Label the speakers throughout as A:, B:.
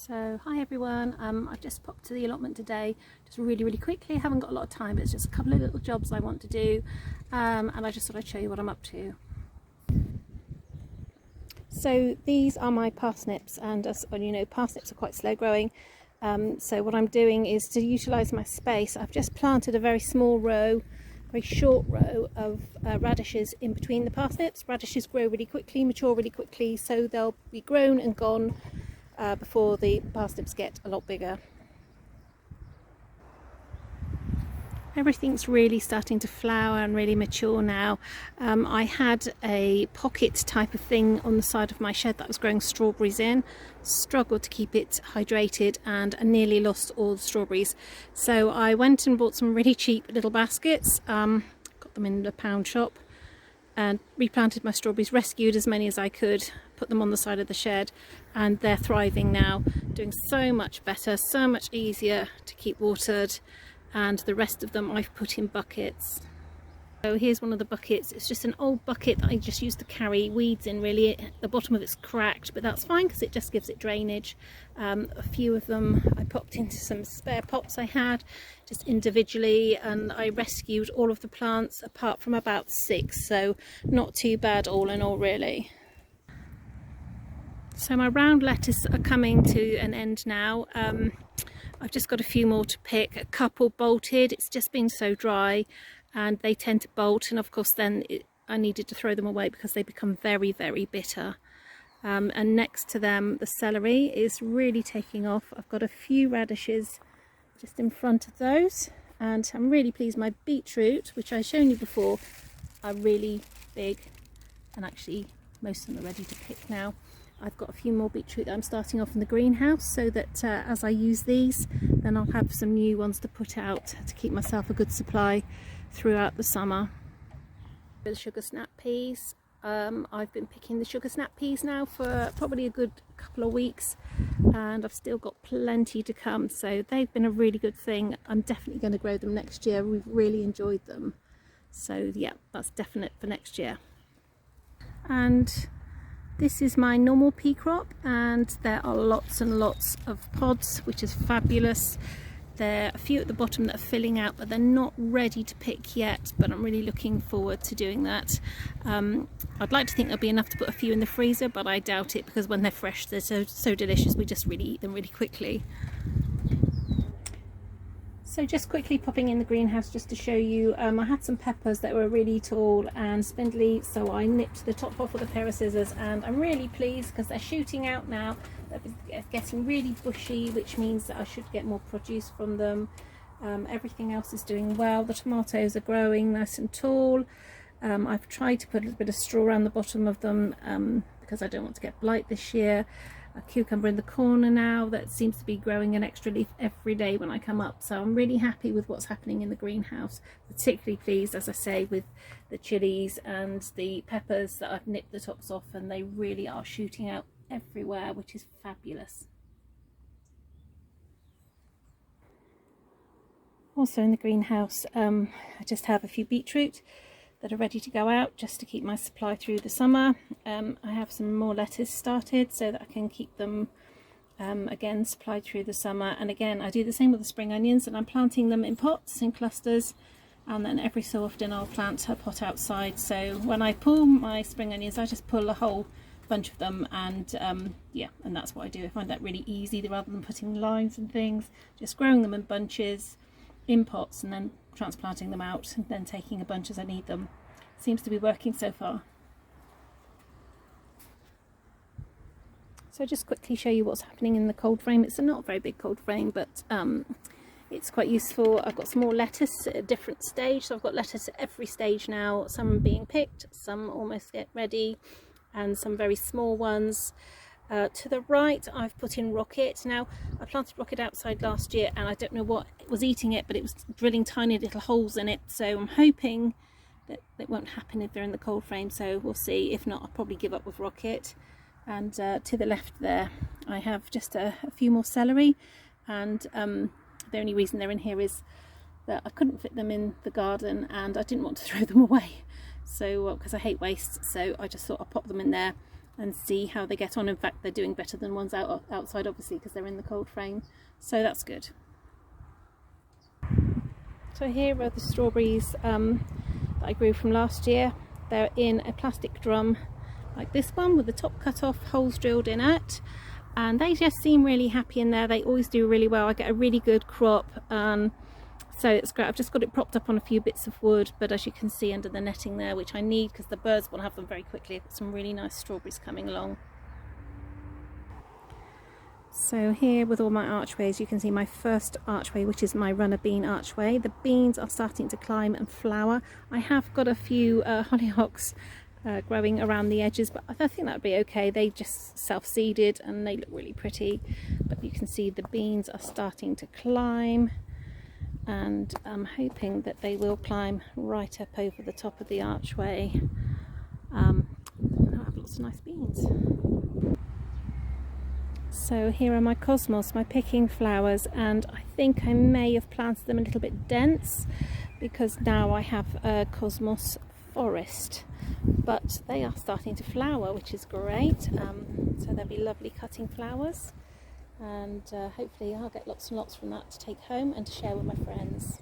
A: So hi everyone, I've just popped to the allotment today, just really quickly. I haven't got a lot of time, but it's just a couple of little jobs I want to do, and I just thought I'd show you what I'm up to. So these are my parsnips, and as you know, parsnips are quite slow growing, so what I'm doing is to utilise my space. I've just planted a very small row, very short row of radishes in between the parsnips. Radishes grow really quickly, mature really quickly, so they'll be grown and gone before the parsnips get a lot bigger. Everything's really starting to flower and really mature now. I had a pocket type of thing on the side of my shed that I was growing strawberries in. Struggled to keep it hydrated and I nearly lost all the strawberries. So I went and bought some really cheap little baskets, got them in the pound shop, and replanted my strawberries, rescued as many as I could, put them on the side of the shed, and they're thriving now, doing so much better, so much easier to keep watered, and the rest of them I've put in buckets. So here's one of the buckets. It's just an old bucket that I just used to carry weeds in really. The bottom of it's cracked, but that's fine because it just gives it drainage. A few of them I popped into some spare pots I had just individually, and I rescued all of the plants apart from about 6, so not too bad all in all really. So my round lettuce are coming to an end now. I've just got a few more to pick, a couple bolted. It's just been so dry and they tend to bolt, and of course then I needed to throw them away because they become very bitter. And next to them the celery is really taking off. I've got a few radishes just in front of those, and I'm really pleased. My beetroot, which I've shown you before, are really big, and actually most of them are ready to pick now. I've got a few more beetroot that I'm starting off in the greenhouse, so that as I use these, then I'll have some new ones to put out to keep myself a good supply throughout the summer. The sugar snap peas, I've been picking the sugar snap peas now for probably a good couple of weeks, and I've still got plenty to come, so they've been a really good thing. I'm definitely going to grow them next year. We've really enjoyed them, so yeah, that's definite for next year. And this is my normal pea crop, and there are lots and lots of pods, which is fabulous. There are a few at the bottom that are filling out, but they're not ready to pick yet, but I'm really looking forward to doing that. I'd like to think there'll be enough to put a few in the freezer, but I doubt it, because when they're fresh they're so delicious. We just really eat them really quickly. So just quickly popping in the greenhouse just to show you, I had some peppers that were really tall and spindly, so I nipped the top off with a pair of scissors, and I'm really pleased because they're shooting out now. They're getting really bushy, which means that I should get more produce from them. Everything else is doing well. The tomatoes are growing nice and tall. I've tried to put a little bit of straw around the bottom of them because I don't want to get blight this year. A cucumber in the corner now that seems to be growing an extra leaf every day when I come up, so I'm really happy with what's happening in the greenhouse. Particularly pleased, as I say, with the chilies and the peppers that I've nipped the tops off, and they really are shooting out everywhere, which is fabulous. Also in the greenhouse, I just have a few beetroot that are ready to go out just to keep my supply through the summer. I have some more lettuce started so that I can keep them again supplied through the summer. And again, I do the same with the spring onions, and I'm planting them in pots, in clusters, and then every so often I'll plant a pot outside. So when I pull my spring onions, I just pull a whole bunch of them, and yeah, and that's what I do. I find that really easy, rather than putting lines and things, just growing them in bunches in pots and then transplanting them out and then taking a bunch as I need them. Seems to be working so far. So just quickly show you what's happening in the cold frame. It's not a very big cold frame, but it's quite useful. I've got some more lettuce at a different stage, so I've got lettuce at every stage now. Some being picked, some almost get ready, and some very small ones. To the right I've put in rocket. Now I planted rocket outside last year, and I don't know what was eating it, but it was drilling tiny little holes in it, so I'm hoping that it won't happen if they're in the cold frame, so we'll see. If not, I'll probably give up with rocket. And to the left there I have just a few more celery, and the only reason they're in here is that I couldn't fit them in the garden and I didn't want to throw them away, so because I hate waste, so I just thought I'd pop them in there. and see how they get on. In fact, they're doing better than ones outside, obviously, because they're in the cold frame, so that's good. So here are the strawberries that I grew from last year. They're in a plastic drum like this one with the top cut off, holes drilled in it, and they just seem really happy in there. They always do really well. I get a really good crop, so it's great. I've just got it propped up on a few bits of wood, but as you can see under the netting there, which I need because the birds want to have them very quickly. I've got some really nice strawberries coming along. So here with all my archways, you can see my first archway, which is my runner bean archway. The beans are starting to climb and flower. I have got a few hollyhocks growing around the edges, but I think that would be okay. They just self-seeded and they look really pretty. But you can see the beans are starting to climb, and I'm hoping that they will climb right up over the top of the archway. And I'll have lots of nice beans. So here are my cosmos, my picking flowers, and I think I may have planted them a little bit dense because now I have a cosmos forest, but they are starting to flower, which is great. So they'll be lovely cutting flowers, and hopefully I'll get lots and lots from that to take home and to share with my friends.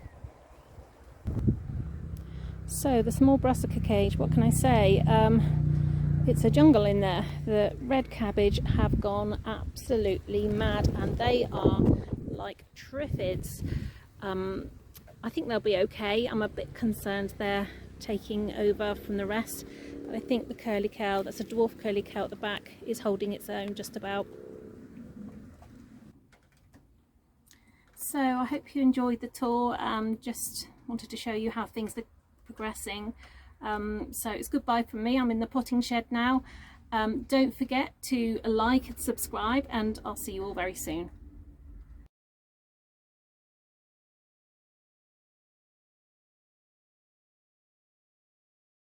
A: So the small brassica cage, what can I say? It's a jungle in there. The red cabbage have gone absolutely mad, and they are like triffids. I think they'll be okay. I'm a bit concerned they're taking over from the rest, but I think the curly cow, that's a dwarf curly cow at the back, is holding its own just about. So I hope you enjoyed the tour. Just wanted to show you how things are progressing. So it's goodbye from me. I'm in the potting shed now. Don't forget to like and subscribe, and I'll see you all very soon.